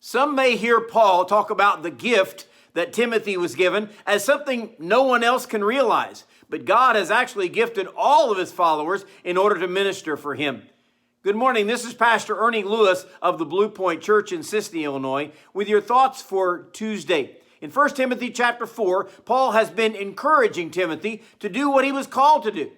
Some may hear Paul talk about the gift that Timothy was given as something no one else can realize. But God has actually gifted all of his followers in order to minister for him. Good morning. This is Pastor Ernie Lewis of the Blue Point Church in Sisney, Illinois, with your thoughts for Tuesday. In 1 Timothy chapter 4, Paul has been encouraging Timothy to do what he was called to do.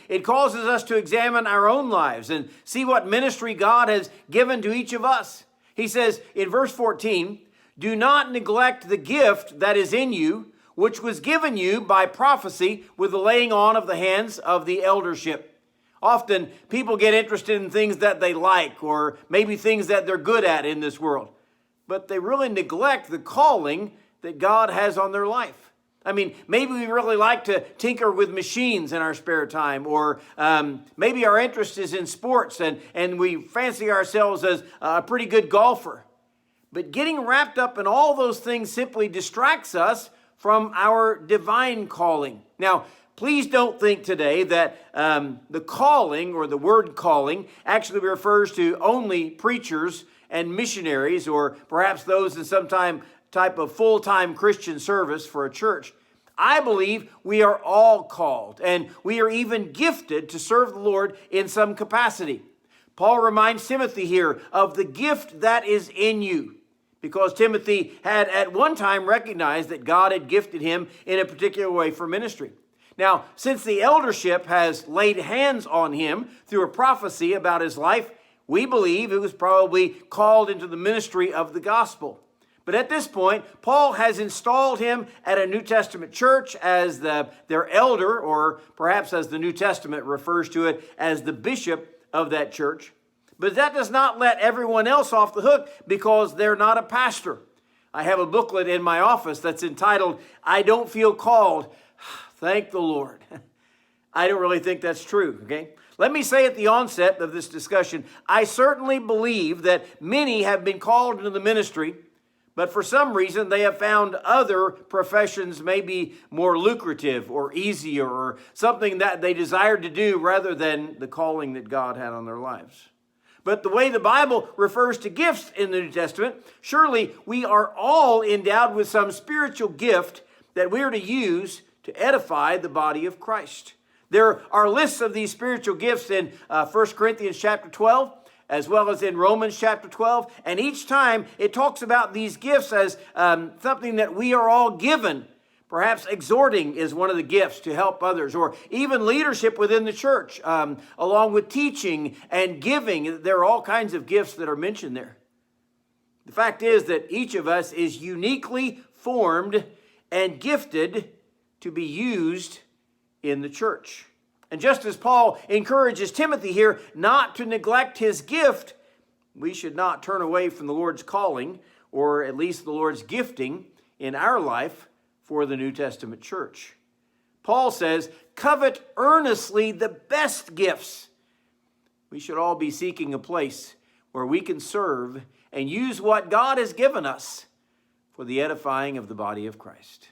It causes us to examine our own lives and see what ministry God has given to each of us. He says in verse 14, "Do not neglect the gift that is in you, which was given you by prophecy with the laying on of the hands of the eldership." Often people get interested in things that they like or maybe things that they're good at in this world, but they really neglect the calling that God has on their life. Maybe we really like to tinker with machines in our spare time, or maybe our interest is in sports and we fancy ourselves as a pretty good golfer. But getting wrapped up in all those things simply distracts us from our divine calling. Now, please don't think today that the calling or the word calling actually refers to only preachers and missionaries, or perhaps those in some type of full-time Christian service for a church. I believe we are all called, and we are even gifted to serve the Lord in some capacity. Paul reminds Timothy here of the gift that is in you, because Timothy had at one time recognized that God had gifted him in a particular way for ministry. Now, since the eldership has laid hands on him through a prophecy about his life, we believe it was probably called into the ministry of the gospel. But at this point, Paul has installed him at a New Testament church as their elder, or perhaps as the New Testament refers to it, as the bishop of that church. But that does not let everyone else off the hook because they're not a pastor. I have a booklet in my office that's entitled, "I Don't Feel Called." Thank the Lord. I don't really think that's true, okay? Let me say at the onset of this discussion, I certainly believe that many have been called into the ministry, but for some reason they have found other professions maybe more lucrative or easier, or something that they desired to do rather than the calling that God had on their lives. But the way the Bible refers to gifts in the New Testament, surely we are all endowed with some spiritual gift that we are to use to edify the body of Christ. There are lists of these spiritual gifts in 1 Corinthians chapter 12, as well as in Romans chapter 12. And each time it talks about these gifts as something that we are all given. Perhaps exhorting is one of the gifts to help others, or even leadership within the church, along with teaching and giving. There are all kinds of gifts that are mentioned there. The fact is that each of us is uniquely formed and gifted to be used in the church. And just as Paul encourages Timothy here not to neglect his gift, we should not turn away from the Lord's calling, or at least the Lord's gifting in our life for the New Testament church. Paul says, "Covet earnestly the best gifts." We should all be seeking a place where we can serve and use what God has given us for the edifying of the body of Christ.